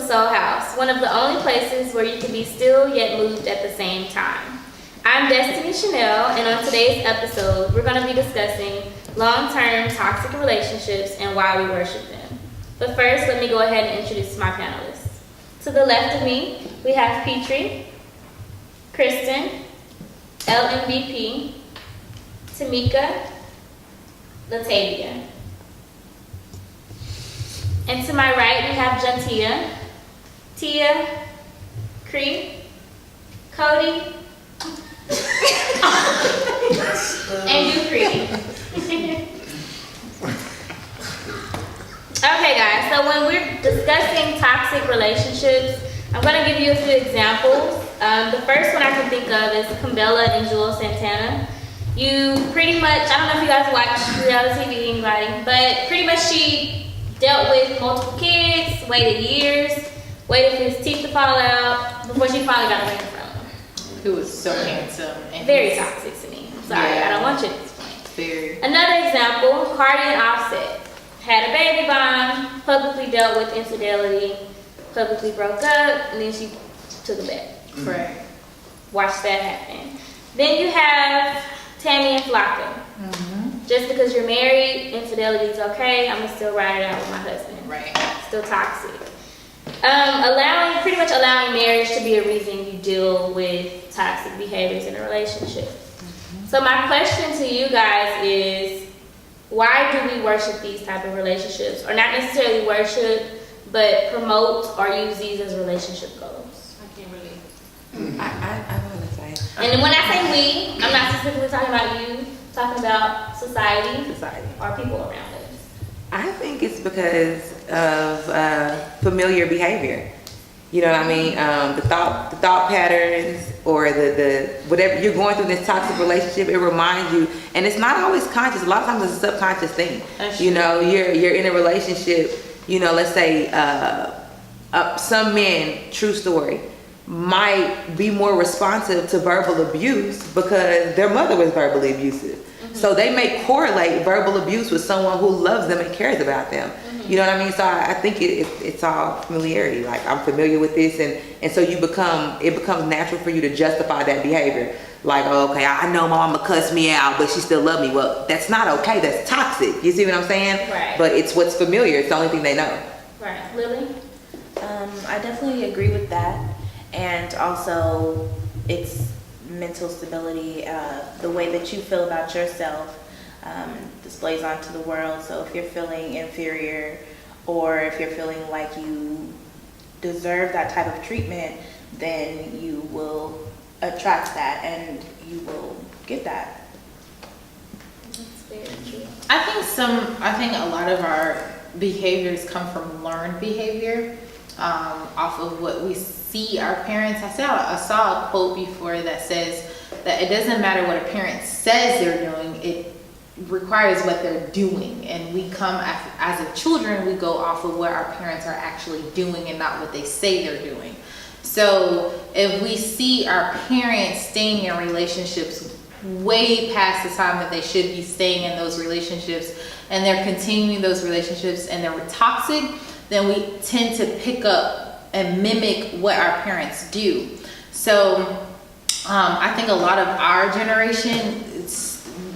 Soul House, one of the only places where you can be still yet moved at the same time. I'm Destinee Chanel, and on today's episode, we're going to be discussing long-term toxic relationships and why we worship them. But first, let me go ahead and introduce my panelists. To the left of me, we have Petrie, Kristen, LMVP, Tamika, Latavia. And to my right, we have Jantia, Tia, Cree, Cody, and Dupree. Okay, guys, so when we're discussing toxic relationships, I'm going to give you a few examples. The first one I can think of is Kimbella and Joel Santana. You pretty much, I don't know if you guys watch reality TV, anybody, but pretty much she dealt with multiple kids, waited years, waited for his teeth to fall out before she finally got a ring from him. Who was so handsome. And very toxic to me. I'm sorry, I don't want you to explain. Very. Another example, Cardi and Offset. Had a baby bond, publicly dealt with infidelity, publicly broke up, and then she took it back. Right. Watch that happen. Then you have Tammy and Flocka. Mm-hmm. Just because you're married, infidelity is okay. I'm gonna still ride it out with my husband. Right. Still toxic. Pretty much allowing marriage to be a reason you deal with toxic behaviors in a relationship. Mm-hmm. So my question to you guys is, why do we worship these type of relationships? Or not necessarily worship, but promote or use these as relationship goals? I can't really. I want to say. And when I say we, I'm not specifically talking about you, I'm talking about society or people around us. I think it's because of familiar behavior. You know what I mean? The thought patterns, or the whatever you're going through in this toxic relationship, it reminds you, and it's not always conscious. A lot of times it's a subconscious thing. You know, you're in a relationship. You know, let's say some men, true story, might be more responsive to verbal abuse because their mother was verbally abusive. Mm-hmm. So they may correlate verbal abuse with someone who loves them and cares about them. Mm-hmm. You know what I mean? So I think it's all familiarity. Like, I'm familiar with this, and so it becomes natural for you to justify that behavior. Like, oh, okay, I know my mama cussed me out, but she still loved me. Well, that's not okay. That's toxic. You see what I'm saying? Right. But it's what's familiar. It's the only thing they know. Right. Lily? I definitely agree with that. And also, it's mental stability. The way that you feel about yourself displays onto the world. So if you're feeling inferior, or if you're feeling like you deserve that type of treatment, then you will attract that and you will get that. That's very true. I think a lot of our behaviors come from learned behavior, off of what we see our parents. I saw a quote before that says that it doesn't matter what a parent says they're doing, it requires what they're doing. And we come as a children, we go off of what our parents are actually doing and not what they say they're doing. So if we see our parents staying in relationships way past the time that they should be staying in those relationships, and they're continuing those relationships and they're toxic, then we tend to pick up and mimic what our parents do. So I think a lot of our generation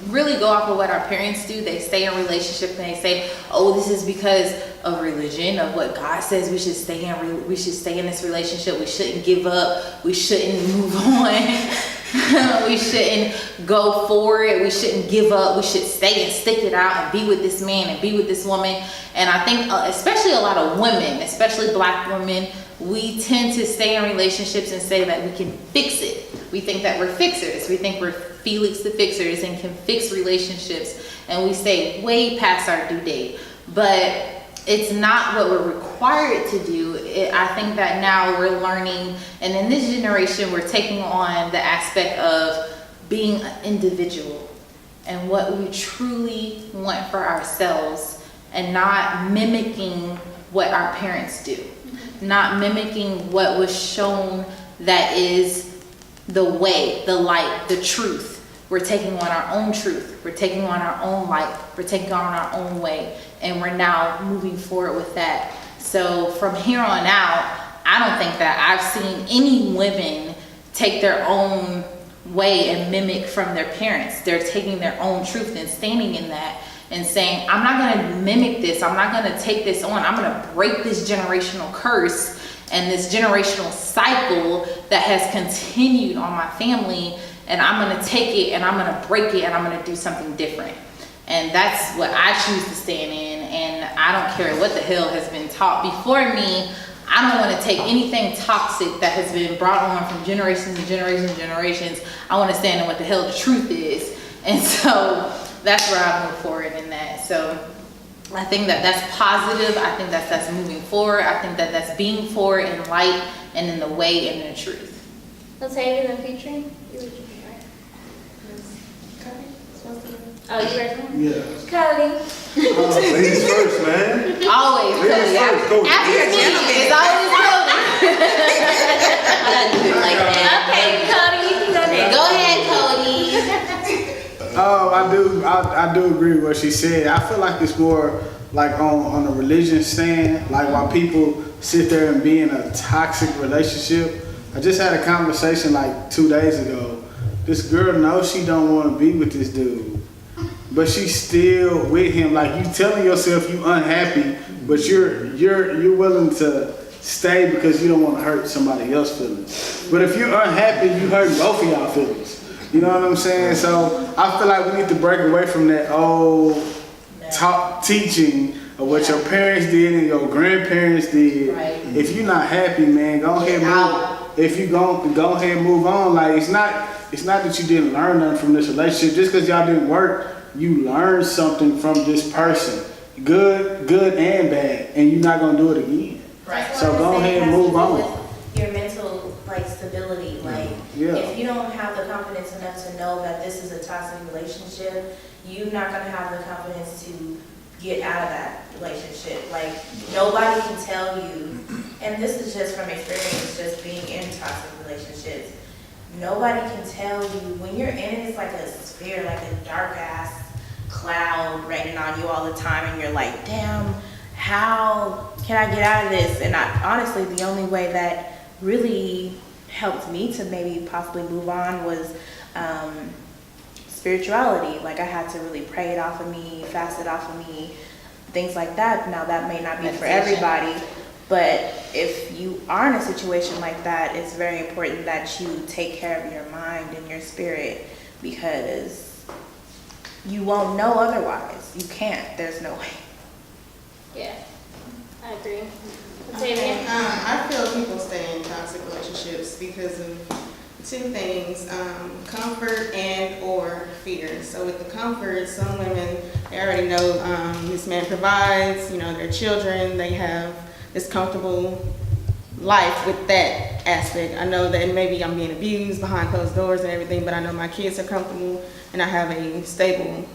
really go off of what our parents do. They stay in relationship and they say, oh, this is because of religion, of what God says we should stay in this relationship. We shouldn't give up. We shouldn't move on. We shouldn't go for it. We shouldn't give up. We should stay and stick it out and be with this man and be with this woman. And I think especially a lot of women, especially Black women, we tend to stay in relationships and say that we can fix it. We think that we're fixers. We think we're Felix the Fixers and can fix relationships, and we stay way past our due date. But it's not what we're required to do. I think that now we're learning, and in this generation, we're taking on the aspect of being an individual and what we truly want for ourselves, and not mimicking what our parents do, not mimicking what was shown that is the way, the light, the truth. We're taking on our own truth. We're taking on our own light. We're taking on our own way. And we're now moving forward with that. So from here on out, I don't think that I've seen any women take their own way and mimic from their parents. They're taking their own truth and standing in that and saying, I'm not going to mimic this. I'm not going to take this on. I'm going to break this generational curse and this generational cycle that has continued on my family, and I'm going to take it and I'm going to break it and I'm going to do something different. And that's what I choose to stand in, and I don't care what the hell has been taught before me. I don't want to take anything toxic that has been brought on from generations and generations and generations. I want to stand in what the hell the truth is. And so that's where I move forward in that. So I think that that's positive. I think that's moving forward. I think that that's being forward in light and in the way and in the truth. Latavia, then featuring? You were right? Oh, you ready? Yeah. Cody. Ladies first, man. Always Ladies Cody. first, Cody. After me, it's always Cody. Okay, Cody, you can go next. Go ahead, Cody. I do agree with what she said. I feel like it's more like on a religion stand, like while people sit there and be in a toxic relationship. I just had a conversation like 2 days ago. This girl knows she don't want to be with this dude, but she's still with him. Like, you telling yourself you unhappy, but you're willing to stay because you don't want to hurt somebody else's feelings. But if you're unhappy, you hurt both of y'all feelings. You know what I'm saying? So I feel like we need to break away from that old teaching of what your parents did and your grandparents did. Right. If you're not happy, man, go ahead and move. If you go ahead and move on. Like, it's not that you didn't learn nothing from this relationship. Just because y'all didn't work, you learned something from this person, good and bad, and you're not gonna do it again. Right. So go ahead and move on. Your mental stability, if you don't have the confidence enough to know that this is a toxic relationship, you're not gonna have the confidence to get out of that relationship. Like, nobody can tell you, and this is just from experience, just being in toxic relationships. Nobody can tell you when you're in it. It's like a sphere, like a dark ass cloud raining on you all the time, and you're like, damn, how can I get out of this? And honestly, the only way that really helped me to maybe possibly move on was spirituality. Like, I had to really pray it off of me, fast it off of me, things like that. Now, that may not be for everybody, but if you are in a situation like that, it's very important that you take care of your mind and your spirit, because you won't know otherwise. You can't. There's no way. Yeah, I agree. Latavia? I feel people stay in toxic relationships because of two things, comfort and or fear. So with the comfort, some women, they already know this man provides, their children, they have this comfortable life with that aspect. I know that maybe I'm being abused behind closed doors and everything, but I know my kids are comfortable and I have a stable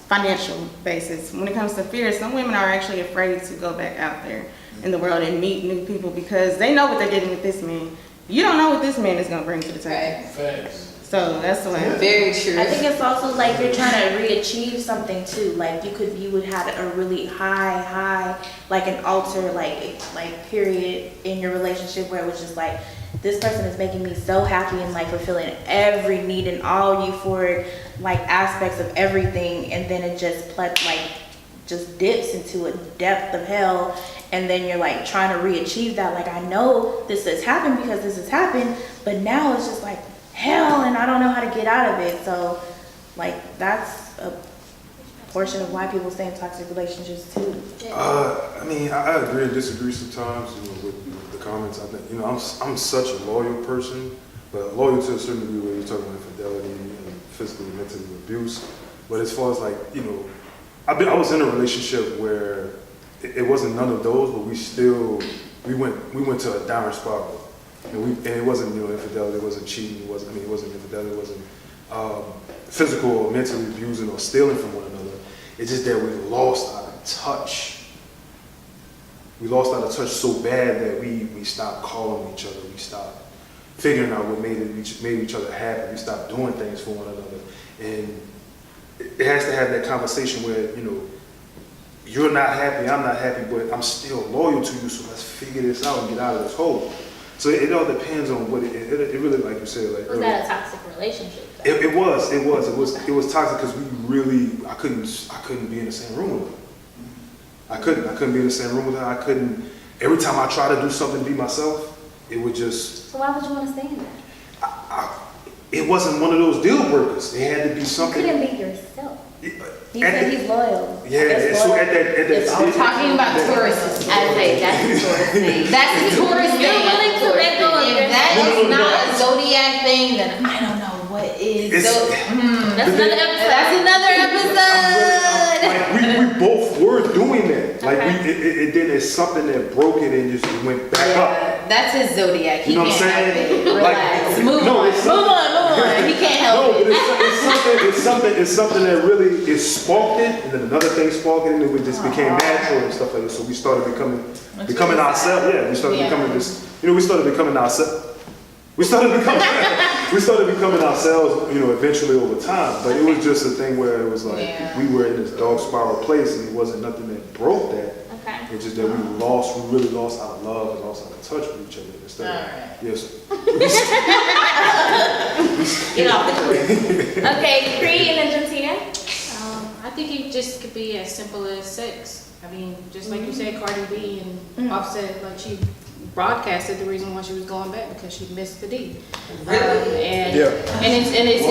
financial basis. When it comes to fear, some women are actually afraid to go back out there in the world and meet new people because they know what they're getting with this man. You don't know what this man is going to bring to the table. Facts. So that's the way. Very true. I think it's also like you're trying to re-achieve something too. Like you would have a really high, like an altar, like period in your relationship where it was just like, this person is making me so happy and like fulfilling every need and all euphoric like aspects of everything, and then it just dips into a depth of hell, and then you're like trying to re-achieve that. Like, I know this has happened because this has happened, but now it's just like hell and I don't know how to get out of it. So like that's a portion of why people stay in toxic relationships too. I mean, I agree and disagree sometimes, with the comments. I think, I'm such a loyal person, but loyal to a certain degree where you're talking about infidelity and physical and mental abuse. But as far as like, I was in a relationship where it wasn't none of those, but we went to a downward spiral. And it wasn't, infidelity, it wasn't cheating, it wasn't infidelity, it wasn't physical or mentally abusing or stealing from one another. It's just that we lost out of touch. We lost out of touch so bad that we stopped calling each other. We stopped figuring out what made each other happy. We stopped doing things for one another. And it has to have that conversation where, you're not happy, I'm not happy, but I'm still loyal to you, so let's figure this out and get out of this hole. So it all depends on what it really, like you said, like Was that a toxic relationship? though? it was toxic because I couldn't be in the same room with her. I couldn't be in the same room with her. I couldn't. Every time I try to do something to be myself, it would just. So why would you want to stay in that? It wasn't one of those deal breakers. It had to be You something. couldn't be yourself. He said he's loyal. Yeah, so at that I'm talking about tourists. I say that's the tourist thing. That's the tourist You're thing. willing to let go of If your that No, is no, not no. a zodiac thing, then I don't know what is. It's- That's another episode. That's another episode. Like we both were doing that. Like Okay. it then it's something that broke it and just went back up. Yeah, that's his zodiac. He You know what I'm can't help saying? it. Relax. Move no, on. it's Move on. He can't help No, it. but it's something that really it sparked it, and then another thing sparked it, and it just became natural and stuff like that. So we started becoming ourselves. Yeah, we started becoming this. We started becoming ourselves. We started becoming ourselves. Eventually over time. But it was just a thing where it was like we were in this dark spiral place, and it wasn't nothing that broke that. Okay. It's just that we really lost our love and lost our touch with each other. Instead of, yes. Get off the tourist. Okay, Cree and then Gentia. I think it just could be as simple as sex. I mean, just like you said, Cardi B and Offset, like she broadcasted the reason why she was going back because she missed the D. And it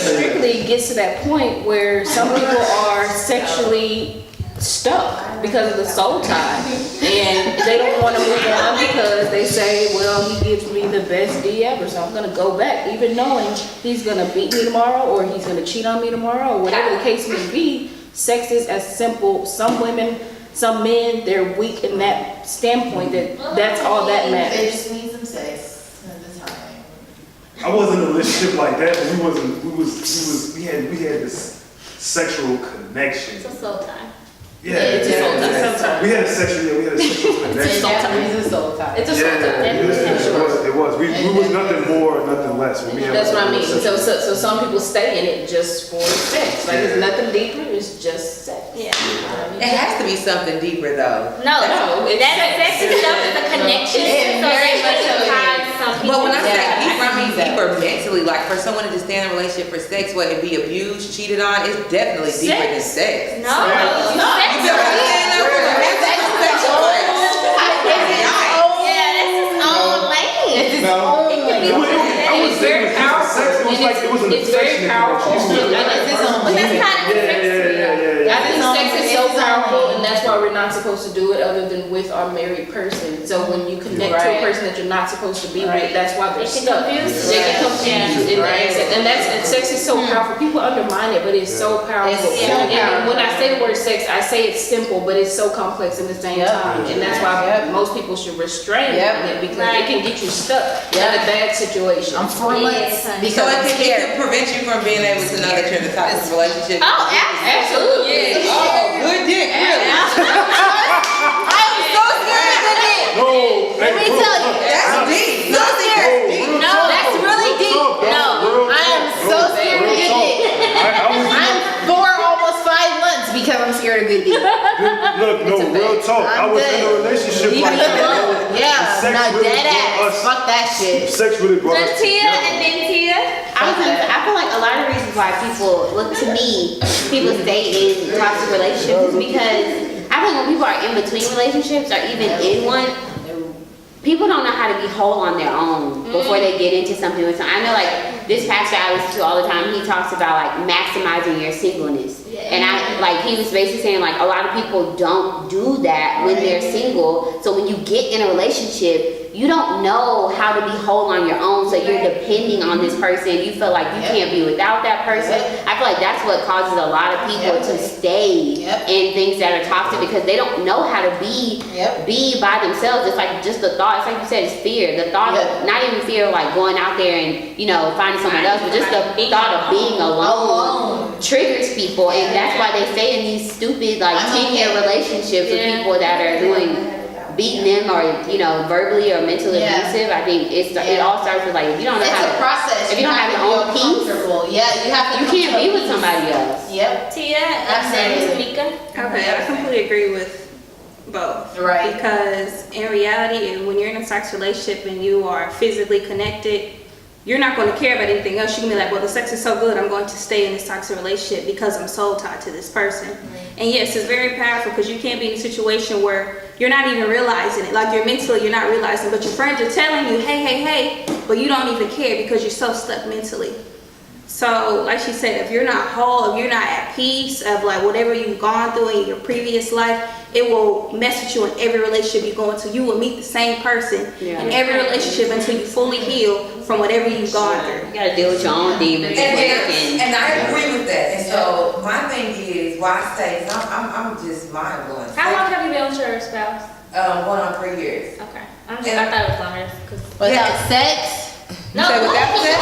strictly gets to that point where some people are sexually stuck because of the soul tie, and they don't want to move on because they say, well, he gives me the best D ever, so I'm gonna go back, even knowing he's gonna beat me tomorrow or he's gonna cheat on me tomorrow or whatever the case may be. Sex is as simple. Some women, some men, they're weak in that standpoint that that's all that They matters. just need some sex at the time. I wasn't in a relationship like that, but we had this sexual connection. It's a soul tie. Yeah, It's a soul tie. we had a sexual connection. It's a soul tie. It's a soul tie. It was. We was nothing more, nothing less. When we had That's what I mean. sexual- So some people stay in it just for sex. Like it's nothing deeper. It's just sex. Yeah. It has to be something deeper though. No, No, it's that sex itself is a connection. It So very much it so ties some people. But when I say Yeah, deeper, I mean I see deeper mentally. Like for someone to just stay in a relationship for sex, whether it be abused, cheated on, it's definitely deeper than sex. No, You sex feel what I'm saying? Like, yeah, that's his own lane. It's his No. own It lane. was- And it's very powerful. It was like it was an It's very affectionate powerful. connection. It's his own But that's lane. kind of Yeah. I think sex is so It's powerful, on. and that's why we're not supposed to do it other than with our married person. So when you connect to Right. a person that you're not supposed to be Right. with, that's why they're They get stuck. confused. They get confused, Right. and sex is so powerful. People undermine it, but it's so powerful. It's so And powerful. when I say the word sex, I say it's simple, but it's so complex at the same Yep. time, and that's why Yep. most people should restrain Yep. from it because Right. it can get you stuck in Yep. a bad situation. I'm 4 months Yeah. because So I'm it scared. could prevent you from being able to know that you're in a toxic relationship. Oh, Absolutely. Yeah. Oh, good dick, really. I'm so scared of it. No, Let me tell you, That's deep. so scared. No, that's really deep. No, I am so scared of good dick. I'm 4 almost 5 months because I'm scared of good dick. Look, no, real talk. I I'm was good. in a relationship Leave like me that. alone. Yeah, Sex no, really dead brought ass. us- Fuck that shit. Sex really brought us Gentia together. and then Tia. I feel like a lot of reasons why people look to me, people stay in toxic relationships is because I think when people are in between relationships or even in one, people don't know how to be whole on their own before they get into something with someone. I know like this pastor I listen to all the time, he talks about like maximizing your singleness. And he was basically saying like a lot of people don't do that when they're single. So when you get in a relationship, you don't know how to be whole on your own. So you're depending on this person. You feel like you can't be without that person. I feel like that's what causes a lot of people to stay in things that are toxic because they don't know how to be by themselves. It's like just the thought. It's like you said, it's fear. The thought of not even fear of like going out there and finding someone else, but just the thought of being alone triggers people, and that's why they stay in these stupid like 10-year relationships with people that are doing beating them or, you know, verbally or mentally abusive, I think it all starts with like, if you don't know It's how a to, process. if you don't have your own peace, yeah, you have to. you can't be with somebody else. Yep. Tia, Absolutely. Tamika. Okay, I completely agree with both. Right. Because in reality, when you're in a sex relationship and you are physically connected, you're not going to care about anything else. You can be like, well, the sex is so good, I'm going to stay in this toxic relationship because I'm soul tied to this person. And yes, it's very powerful because you can't be in a situation where you're not even realizing it. Like you're not realizing, but your friends are telling you, hey, but you don't even care because you're so stuck mentally. So, like she said, if you're not whole, if you're not at peace of like whatever you've gone through in your previous life, it will mess with you in every relationship you go into. You will meet the same person in every relationship until you fully heal from whatever you've gone through. You gotta deal with your own demons. And I agree with that. And so my thing is why I stay. I'm just mind blowing. How long have you been with your spouse? Going on 3 years. Okay. I thought it was longer. Without sex? No. You said without sex?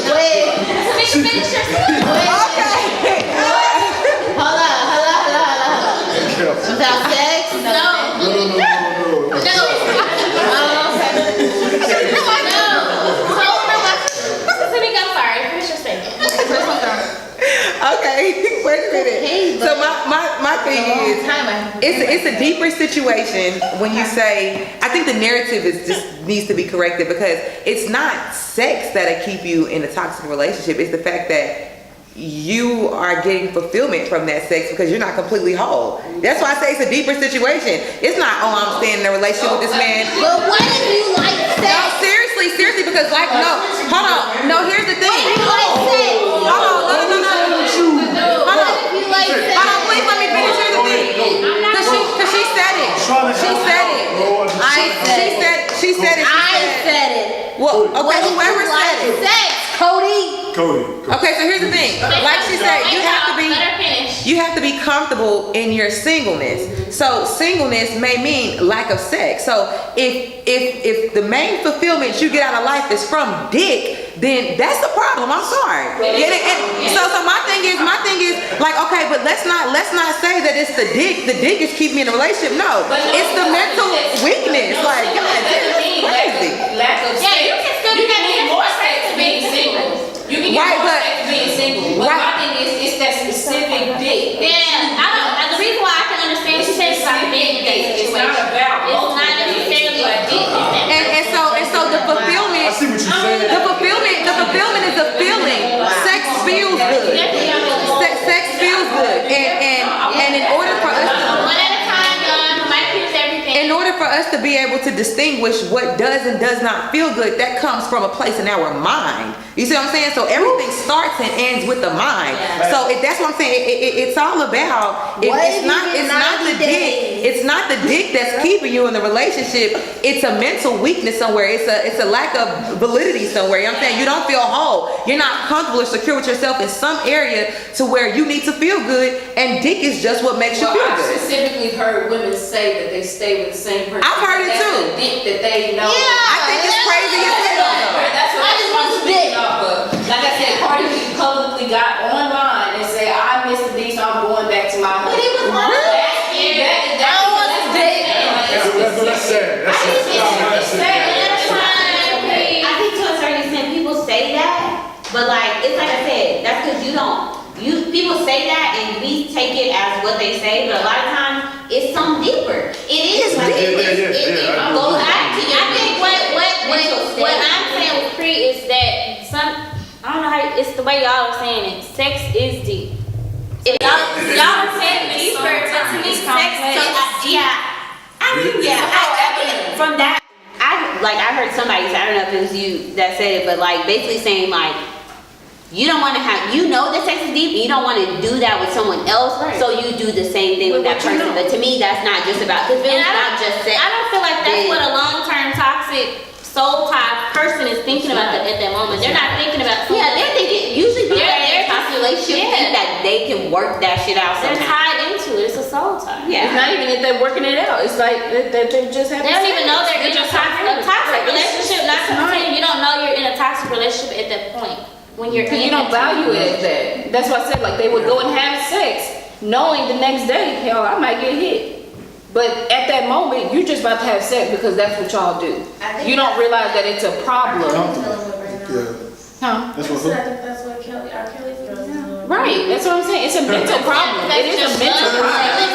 Wait. Finish your story. Hold on. Without sex? No. Tamika, I'm sorry. Finish your statement. Okay, wait a minute. So my thing is, it's a deeper situation when you say, I think the narrative is just needs to be corrected because it's not sex that'll keep you in a toxic relationship. It's the fact that you are getting fulfillment from that sex because you're not completely whole. That's why I say it's a deeper situation. It's not, oh, I'm staying in a relationship with this man. But what if you like sex? No, seriously, because like, no, hold on. No, here's the thing. What if you like sex? Hold on, no. Hold on. If you like sex? Hold on, please let me finish. Here's the thing. Cause she said it. She said it. I said it. Well, okay, What if you whoever said like it. sex, Cody? Okay, so here's the thing. Like she said, you have to be comfortable in your singleness. So singleness may mean lack of sex. So if the main fulfillment you get out of life is from dick, then that's the problem. I'm sorry. So my thing is like, okay, but let's not say that it's the dick. The dick is keeping me in a relationship. No, it's the mental weakness. Like, God, that's crazy. Lack of sex. Yeah, you can still You be can need more sex to being single. You can get Right, more but- sex to being single. But Right. my thing is, it's that specific dick. Yeah, I don't. The reason why I can understand she says it's about big dick It's situation. not about It's multiple not necessarily a dicks. dick. And so the fulfillment. I see what you're saying. The fulfillment is a feeling. Sex feels good. Sex feels good. And in order for us One at a time, y'all. My kids, everything. in order for us to be able to distinguish what does and does not feel good, that comes from a place in our mind. You see what I'm saying? So everything starts and ends with the mind. So that's what I'm saying. It's all about. It's not the dick. It's not the dick that's keeping you in the relationship. It's a mental weakness somewhere. It's a lack of validity somewhere. You know what I'm saying? You don't feel whole. You're not comfortable or secure with yourself in some area to where you need to feel good, and dick is just what makes you Well, feel I've good. specifically heard women say that they stay with the same person. I've heard it That's too. the dick that they know. I think it's crazy as hell. That's what I just want I'm the dick. speaking off of. Like I said, Cardi B publicly got online and said, I miss the dick, so I'm going back to my home. But he was wrong. I don't want the dick. That's sad. That's sad. I think to a certain extent people say that, but like it's like I said, that's because people say that and we take it as what they say, but a lot of times it's something deeper. It is like Yeah. goes back to your I think what I'm saying with Cree is that I don't know how it's the way y'all are saying it. Sex is deep. If y'all are saying deeper, but to me, sex. From that, I heard somebody say, I don't know if it was you that said it, but like basically saying like, you don't want to that sex is deep, and you don't want to do that with someone else, so you do the same thing with that person. But to me, that's not just about, because it's not just sex. I don't feel like that's what a long-term toxic soul tie person is thinking about at that moment. They're not thinking about. Yeah, they're thinking, usually people that are in a just- toxic relationship think that they can work that shit out They're somehow. tied into it. It's a soul tie. It's not even that they're working it out. It's like that they just have. They don't even know they're in a toxic relationship. Not to pretend you don't know you're in a toxic relationship at that point. When you're Because in you don't that value it as that. That's why I said like they would go and have sex knowing the next day, hell, I might get hit. But at that moment, you're just about to have sex because that's what y'all do. You don't realize that it's a problem. Yeah. Huh? That's what. I think that's what Kelly's girls is doing. Right, that's what I'm saying. It's a mental problem. It is a mental problem.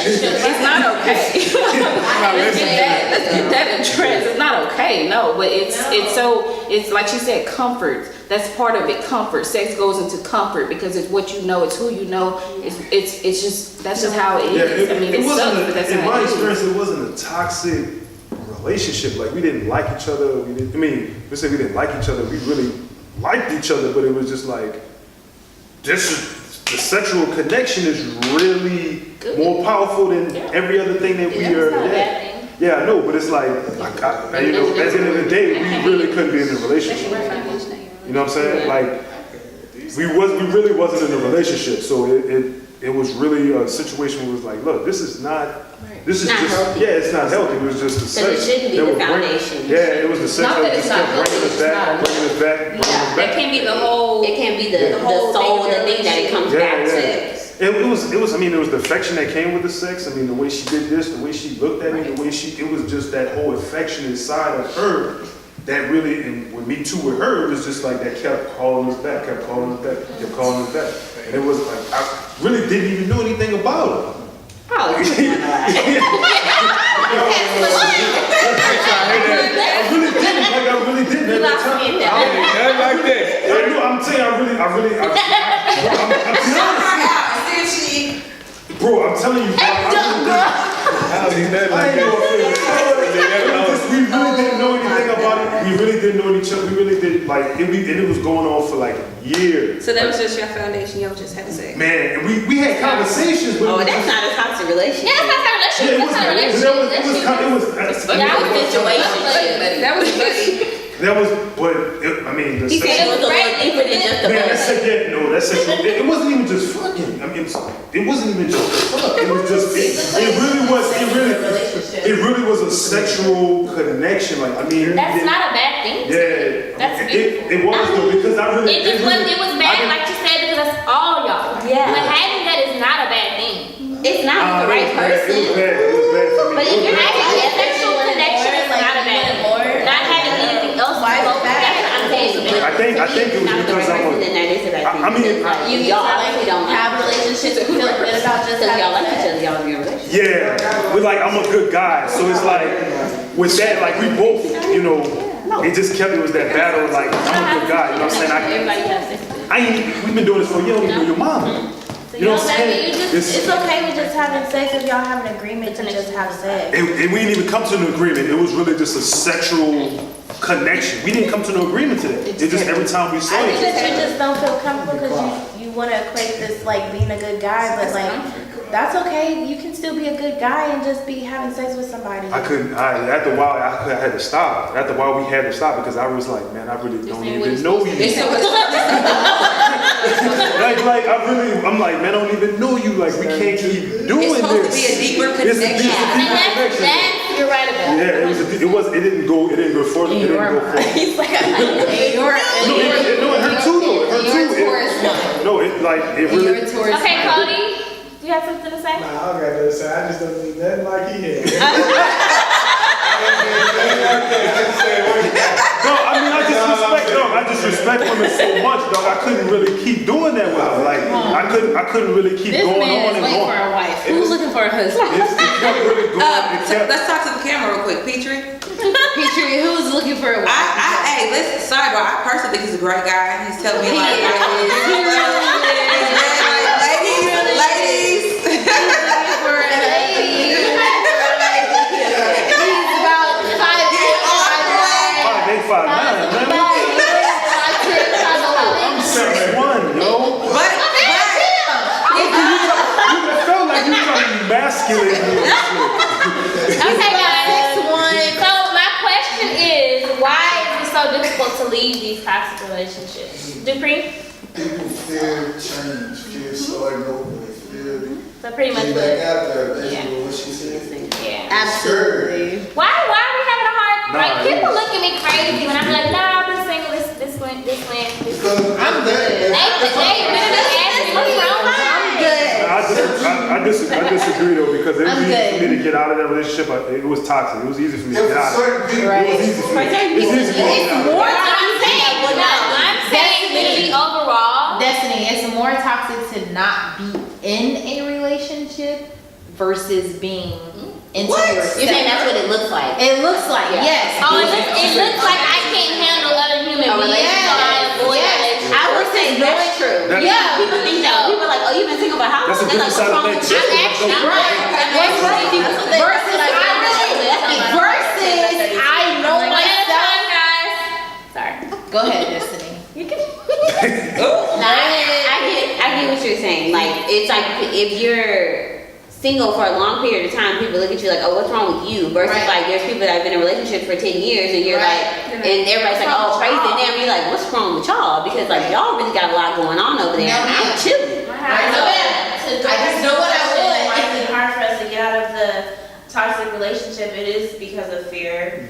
It's not okay. Let's get that addressed. It's not okay, no. But it's like she said, comfort. That's part of it. Comfort. Sex goes into comfort because it's what you know. It's who you know. It's just that's just how it is. I mean, it sucks, but that's in how my it is. experience, it wasn't a toxic relationship. Like we didn't like each other. We said we didn't like each other. We really liked each other, but it was just like the sexual connection is really more powerful than every other thing that we are today. Yeah, I know, but it's like, at the end of the day, we really couldn't be in a relationship. You know what I'm saying? Like, we really wasn't in a relationship, so it was really a situation where it was like, look, this is just healthy. Yeah, it's not healthy. It was just the sex. Because it shouldn't be the foundation. Yeah, it was the sex Not that that just it's not kept bringing us back, bringing us back. That can't be the whole. It can be the soul, the thing that it comes back to. It was the affection that came with the sex. I mean, the way she did this, the way she looked at me, it was just that whole affectionate side of her that really, and with me too with her, it was just like that kept calling us back, kept calling us back. And it was like, I really didn't even know anything about her. Oh, I really didn't at that time. Like that. I'm saying bro, I'm telling you, we really didn't know anything about it. We really didn't know each other. We really did and it was going on for like years. So that was just your foundation. Y'all just had sex. Man, and we had conversations. But that's not a toxic relationship. Yeah, that's not a relationship. That's not a relationship. That was buddy. That was, but I mean, the He said it was a little deeper than just a man, that's sexual. It wasn't even just fucking. I mean, it wasn't even just fuck. It was just. It really was a sexual connection. Like I mean, That's not a bad thing. Yeah, That's beautiful. it was though because I really. It was bad, like you said, because that's all y'all. Yeah. But having that is not a bad thing. It's not with the right person. It was bad for me. But if you're having a sexual connection, it's not a bad thing. Not having anything else to go with that, I'm saying. I think it was because I'm Then that is a bad thing. I mean, y'all actually don't Have relationships and feel good about just because y'all like each having other. Y'all in a relationship. yeah, we're like, I'm a good guy. So it's like, with that, like, we both, it just kept, it was that battle, like, I'm a good guy, you know what I'm saying? Everybody has sex. We've been doing this for you don't even know your mom. You know what I'm saying? It's okay with just having sex if y'all have an agreement to just have sex. And we didn't even come to an agreement. It was really just a sexual connection. We didn't come to no agreement to that. It's just every time we saw I think each that other. you just don't feel comfortable because you want to equate this like being a good guy, but like that's okay. You can still be a good guy and just be having sex with somebody. After a while, I had to stop. After a while, we had to stop because I was like, man, I really don't even know you. I'm like, man, I don't even know you. Like, we can't keep doing this. It's supposed to be a deeper connection. And you're right about Yeah, it didn't go further. It didn't go further. He's like, It hurt too though. It hurt too. No, it really. Okay, Cody, do you have something to say? Nah, I don't got nothing to say. I just don't need nothing like he had. No, I just respect women so much, dog. I couldn't really keep doing that with her. Like, I couldn't really keep going on and waiting on. for a wife. Who's looking for a husband? It kept really going. Let's talk to the camera real quick. Petrie. Petrie, who's looking for a wife? Hey, listen, sorry, but I personally think he's a great guy. He's telling me like, ladies. Five, man. I'm 6'1", yo. But You felt like you were trying to emasculate me. Okay, guys. So my question is, why is it so difficult to leave these toxic relationships? Dupree? People fear change, fear starting over, fear So pretty much getting what? back out there, basically what she said. Yeah. Absolutely. Why are we having a hard? Nah, Like people look at me crazy when I'm like, nah, I've been single this went. Because I'm good. They literally ask me what's wrong. I'm good. disagree though, because it was I'm easy good. for me to get out of that relationship. It was toxic. It was easy for me to If get out of it. certain people, Right. It was easy for me. For certain It's people, easy for me to it's get out of it. more I'm toxic. saying, Well, no, I'm saying literally overall. Destiny, it's more toxic to not be in a relationship versus being into yourself. You're saying that's what it looks like? It looks like, yes. Oh, it looks like I can't handle other human beings. relationship. So I avoid Yes. relationships. I would say that's true. That's- Yeah, people think that. People are like, oh, you've been single for how long? That's a They're different like, side of what's things. wrong with you? I'm actually Right. What's wrong with you? Versus I know One at a myself. time, guys. Sorry. Go ahead, Destiny. I get what you're saying. Like, it's like if you're single for a long period of time, people look at you like, oh, what's wrong with you? Versus Right. like, there's people that have been in a relationship for 10 years and you're Right. like, and everybody's like, oh, crazy. And then you're like, what's wrong with y'all? Because like, y'all really got a lot going on over there. No, And I'm yeah. chilling. I know that. I just know what I want. It's hard for us to get out of the toxic relationship. It is because of fear,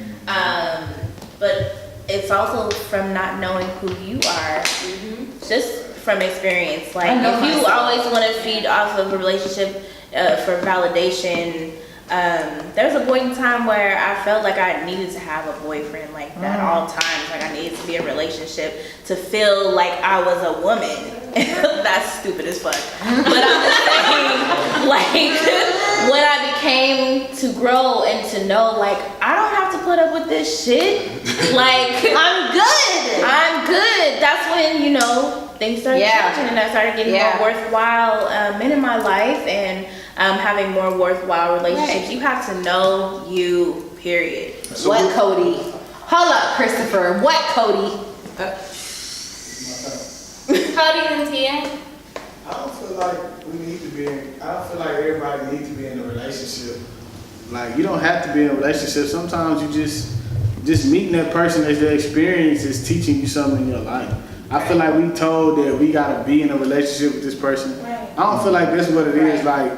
but it's also from not knowing who you are. Just from experience, like I know if you myself. always want to feed off of a relationship for validation. There was a point in time where I felt like I needed to have a boyfriend like that all times. Like I needed to be in a relationship to feel like I was a woman. That's stupid as fuck. But I'm just saying, like, when I became to grow and to know, like, I don't have to put up with this shit. Like, I'm good. I'm good. That's when, you know, things started changing and I started getting more worthwhile men in my life and having more worthwhile relationships. You have to know you, period. What, Cody? Hold up, Christopher. What, Cody? Cody and Tia. I don't feel like we need to be in, I don't feel like everybody needs to be in a relationship. Like, you don't have to be in a relationship. Sometimes you just meeting that person as their experience is teaching you something in your life. I feel like we told that we gotta be in a relationship with this person. I don't feel like that's what it is. Like,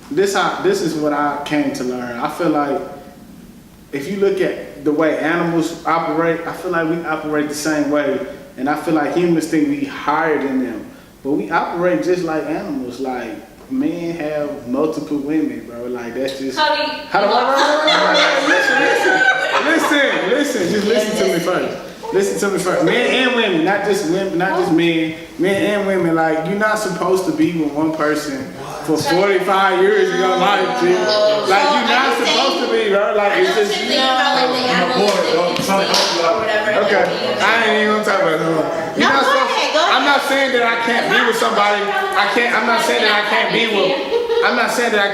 this is what I came to learn. I feel like if you look at the way animals operate, I feel like we operate the same way. And I feel like humans think we higher than them. But we operate just like animals. Like, men have multiple women, bro. Like, that's just... Cody. Listen. Just listen to me first. Listen to me first. Men and women, not just women, not just men. Men and women. Like, you're not supposed to be with one person for 45 years of your life, G. Like, you're not supposed to be, bro. Like, it's just... Okay, I ain't even gonna talk about it. You're not supposed to, I'm not saying that I can't be with somebody. I'm not saying that I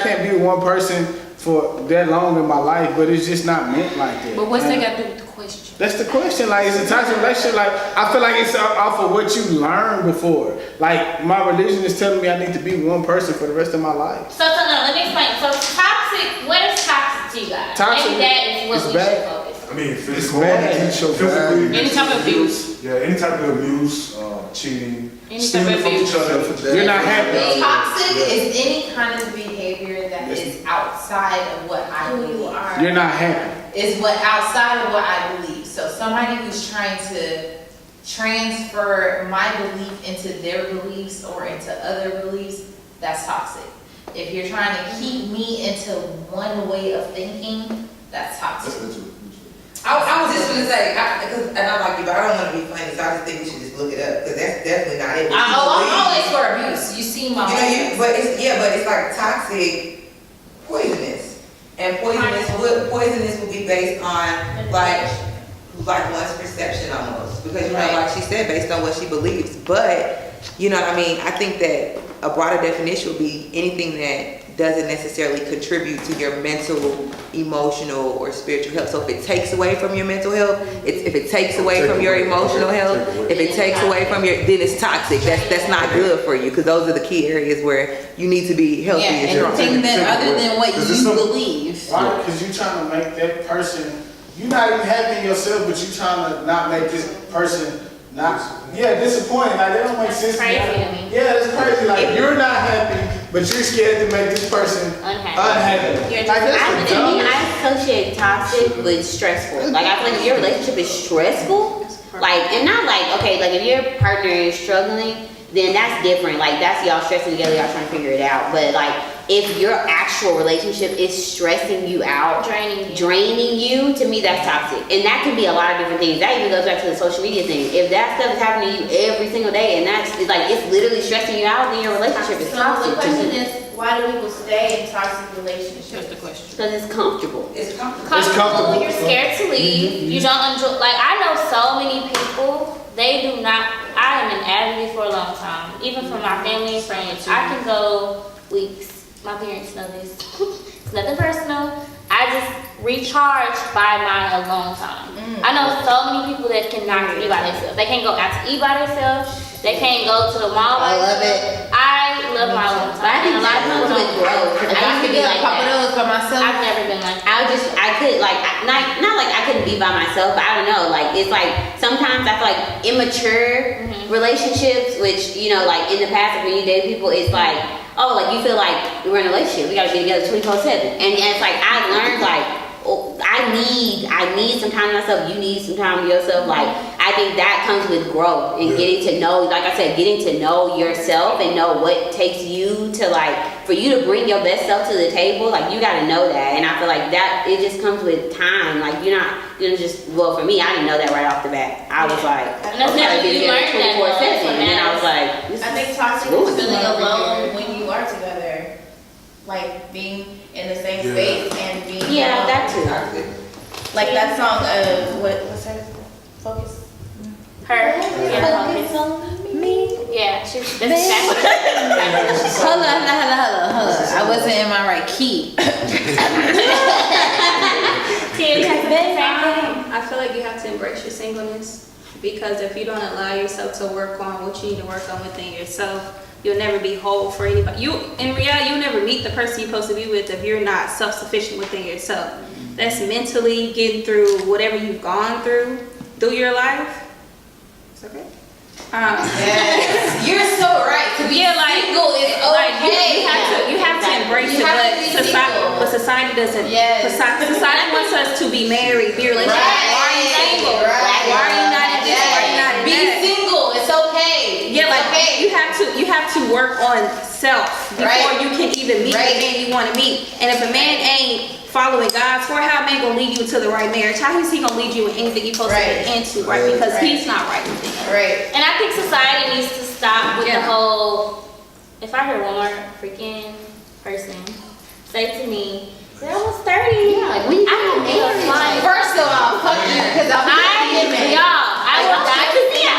can't be with one person for that long in my life, but it's just not meant like that. But what's that got to do with the question? That's the question. Like, it's a toxic relationship. Like, I feel like it's off of what you learned before. Like, my religion is telling me I need to be with one person for the rest of my life. So no, let me explain. So toxic, what is toxic to you guys? Toxic Maybe that is what is we bad. should focus on. I mean, It's physical, bad. physically, Any type of abuse. yeah, any type of abuse, cheating, Any stealing type of from abuse. each other. You're not happy. Toxic is any kind of behavior that is outside of what I believe. You're not happy. Is what outside of what I believe. So somebody who's trying to transfer my belief into their beliefs or into other beliefs, that's toxic. If you're trying to keep me into one way of thinking, that's toxic. I was just gonna say, and I like you, but I don't wanna be funny, so I just think we should just look it up, cause that's definitely not it. I'm always for abuse. You see my but it's like toxic poisonous. And poisonous will be based on like one's perception almost. Because like she said, based on what she believes. But, you know what I mean, I think that a broader definition would be anything that doesn't necessarily contribute to your mental, emotional, or spiritual health. So if it takes away from your mental health, if it takes away from your emotional health, if it takes away from your, then it's toxic. That's not good for you, because those are the key areas where you need to be healthy and strong. anything that other than what you believe. Right? Because you're trying to make that person, you're not even happy in yourself, but you're trying to not make this person disappointed. Like, that don't make sense. Crazy to me. Yeah, it's crazy. Like, you're not happy, but you're scared to make this person unhappy. You're Like, that's the dumbest. I associate toxic with stressful. Like, I feel like if your relationship is stressful, like, and not like, okay, like if your partner is struggling, then that's different. Like, that's y'all stressing together, y'all trying to figure it out. But like, if your actual relationship is stressing you out, draining you, to me that's toxic. And that can be a lot of different things. That even goes back to the social media thing. If that stuff is happening to you every single day and that's like, it's literally stressing you out, then your relationship is So toxic. the question is, why do people stay in toxic relationships? That's the question. Because it's comfortable. It's comfortable. Comfortable, you're scared to leave, you don't enjoy, like, I know so many people, they do not, I am an advocate for a long time, even for my family and friends. I can go weeks, my parents know this, it's nothing personal, I just recharge by my alone time. I know so many people that cannot be by themselves, they can't go out to eat by themselves, they can't go to the mall by I love themselves. I love my alone But I time, think and a lot of people that comes with don't. growth. 'Cause I used to be like Papa Those by myself. I've never been like that. I could like, not like I couldn't be by myself, but I don't know, like, it's like, sometimes I feel like immature relationships, which, you know, like, in the past, when you date people, it's like, oh, like, you feel like we're in a relationship, we gotta be together 24/7. And it's like, I learned, like, oh, I need some time to myself, you need some time to yourself. Like, I think that comes with growth and getting to know, like I said, getting to know yourself and know what takes you to, like, for you to bring your best self to the table, like, you gotta know that. And I feel like that, it just comes with time. Like, you're not, just, well, for me, I didn't know that right off the bat. I was like, And that's never, you learn that though, that's what and then I was matters. like, this I think is toxic ruined. is feeling alone when you are together. Like being in the same space and being Yeah, alone. that too. Like that song of what's her Focus? Her, yeah, Focus on me. yeah, she's, that's exactly. Hold on. I wasn't in my right key. Tia, you have to do the same thing. I feel like you have to embrace your singleness, because if you don't allow yourself to work on what you need to work on within yourself, you'll never be whole for anybody. In reality, you'll never meet the person you're supposed to be with if you're not self-sufficient within yourself. That's mentally getting through whatever you've gone through your life. It's okay. Yes. You're so right. To be single is okay. Like you have to embrace it, but society doesn't. Yes. Society wants us to be married, be relationship. Why are you single? Right. Why are you not in this? Why are you not in Be that? single. It's okay. Yeah, like okay. you have to work on self before you can even meet the man you want to meet. And if a man ain't following God's word, how a man gonna lead you to the right marriage? How is he gonna lead you in anything you're supposed to get into, right? Because he's not right within you. Right. And I think society needs to stop with the whole, if I hear one more freaking person say to me, you're almost 30. Yeah, like, when you I don't need a flying. First of all, fuck you, because I'm I will die to see you.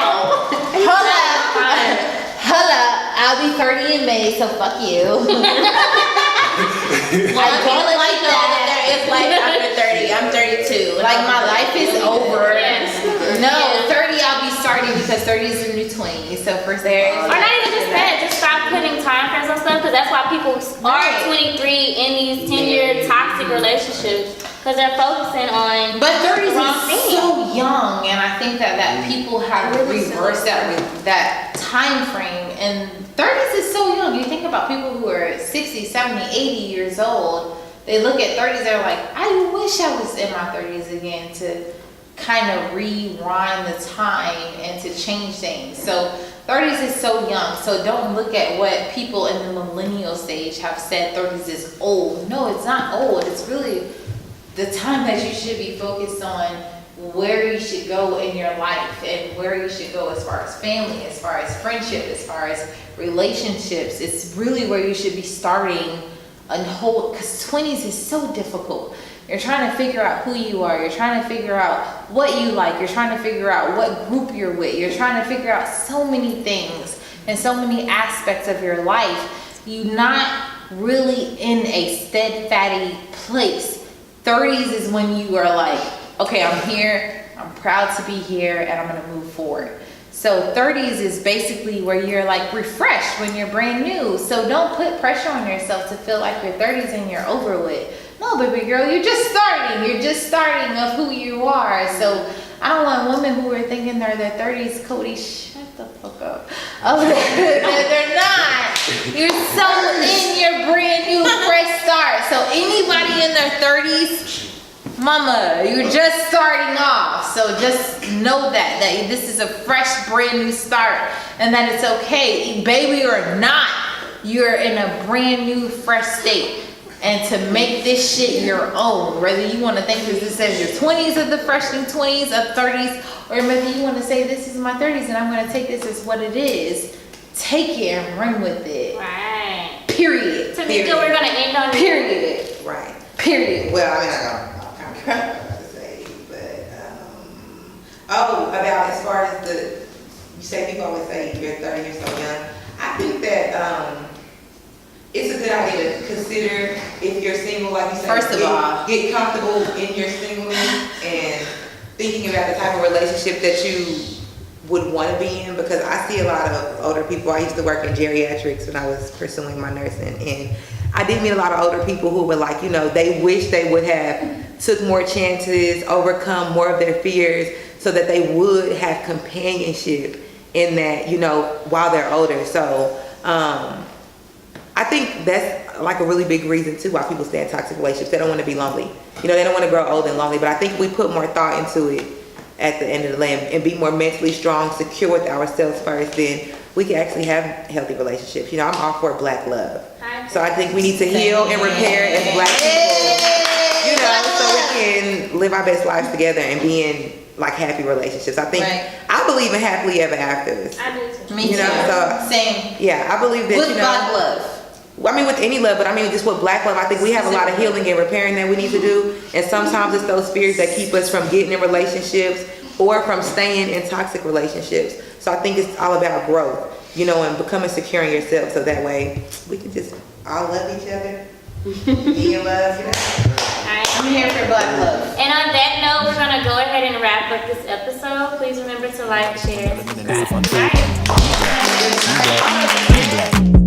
Hold up. I'll be 30 in May, so fuck you. I don't like that. There is life after 30. I'm 32. Like, my life is over. Yes. No, 30 I'll be starting because 30 is the new 20. So first there. Or not even just that, just stop putting time frames on stuff, because that's why people are 23 in these 10-year toxic relationships, because they're focusing on But 30s the wrong is thing. so young, and I think that people have reversed that time frame. And 30s is so young. You think about people who are 60, 70, 80 years old. They look at 30s, they're like, I wish I was in my 30s again to kind of rewind the time and to change things. So 30s is so young. So don't look at what people in the millennial stage have said 30s is old. No, it's not old. It's really the time that you should be focused on where you should go in your life and where you should go as far as family, as far as friendship, as far as relationships. It's really where you should be starting and whole, because 20s is so difficult. You're trying to figure out who you are. You're trying to figure out what you like. You're trying to figure out what group you're with. You're trying to figure out so many things and so many aspects of your life. You're not really in a steadfast place. 30s is when you are like, okay, I'm here, I'm proud to be here, and I'm gonna move forward. So 30s is basically where you're like refreshed when you're brand new. So don't put pressure on yourself to feel like you're 30s and you're over with. No, baby girl, you're just starting. You're just starting of who you are. So I don't want women who are thinking they're their 30s, Cody, shut the fuck up. Oh, they're not. You're so in your brand new fresh start. So anybody in their 30s, Mama, you're just starting off, so just know that this is a fresh, brand new start, and that it's okay, baby or not, you're in a brand new, fresh state. And to make this shit your own, whether you want to think this as your 20s or the fresh new 20s or 30s, or maybe you want to say this is my 30s and I'm going to take this as what it is, take it and run with it. Right. Period. Tamika, we're gonna end on Period. Right. Period. Well, I mean, I'm about to say, but, about as far as you say, people always say you're 30, you're so young. I think that, it's a good idea to consider if you're single, like you said. First of all, get comfortable in your singleness and thinking about the type of relationship that you would want to be in, because I see a lot of older people. I used to work in geriatrics when I was pursuing my nursing, and I did meet a lot of older people who were like, they wish they would have took more chances, overcome more of their fears, so that they would have companionship in that, while they're older. So, I think that's like a really big reason too why people stay in toxic relationships. They don't want to be lonely. They don't want to grow old and lonely. But I think if we put more thought into it at the end of the day and be more mentally strong, secure with ourselves first, then we can actually have healthy relationships. I'm all for Black love. So I think we need to heal and repair as Black people, so we can live our best lives together and be in like happy relationships. I think I believe in happily ever afters. I do too. Me too. So, same. Yeah, I believe that With Black love. I mean, with any love, but I mean, just with Black love, I think we have a lot of healing and repairing that we need to do. And sometimes it's those fears that keep us from getting in relationships or from staying in toxic relationships. So I think it's all about growth, and becoming secure in yourself. So that way we can just all love each other, be in love, I'm here for Black love. And on that note, we're gonna go ahead and wrap up this episode. Please remember to like, share, and subscribe. Bye.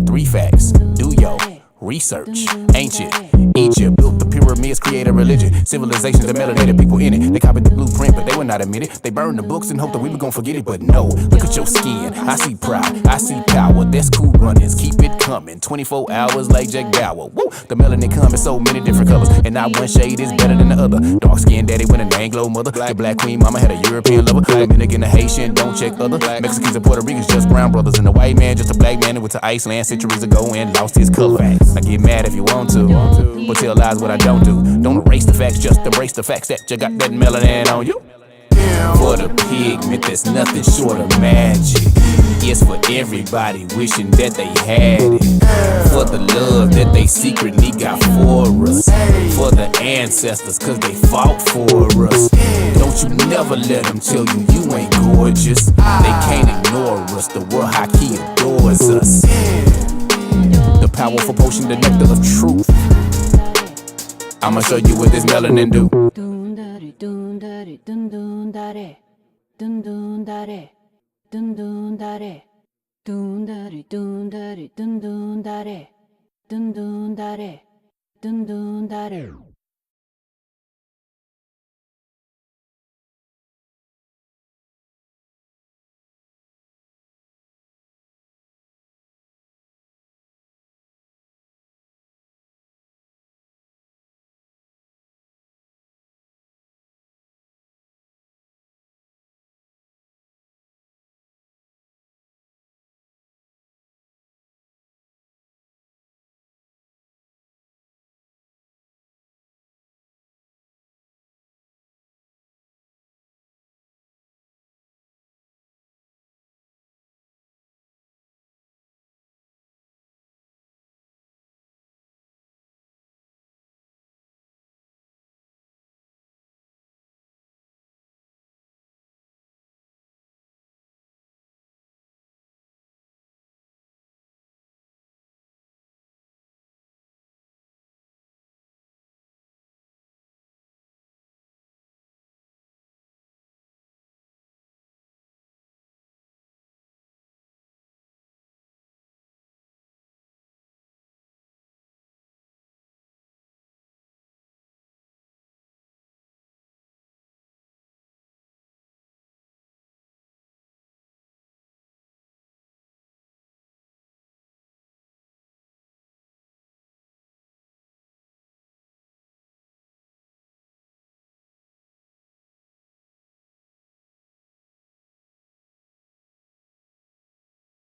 3 facts. Do your research. Ancient Egypt built the pyramids, created a religion. Civilizations that melanated people in it. They copied the blueprint, but they would not admit it. They burned the books and hoped that we were gonna forget it. But no, look at your skin. I see pride, I see power. That's cool runnings. Keep it coming. 24 hours like Jack Bauer. Woo! The melanin come in so many different colors, and not one shade is better than the other. Dark skinned daddy with an Anglo mother. The black queen mama had a European lover. Dominican, a Haitian, don't check other. Mexicans and Puerto Ricans just brown brothers, and the white man just a black man who went to Iceland centuries ago and lost his color. I get mad if you want to, but tell lies what I don't do. Don't erase the facts, just embrace the facts that you got that melanin on you. For the pigment, there's nothing short of magic. It's for everybody wishing that they had it. For the love that they secretly got for us. For the ancestors, cause they fought for us. Don't you never let them tell you you ain't gorgeous. They can't ignore us, the world hockey adores us. The powerful potion, the nectar of truth. I'ma show you what this melanin do. Dun dun dare.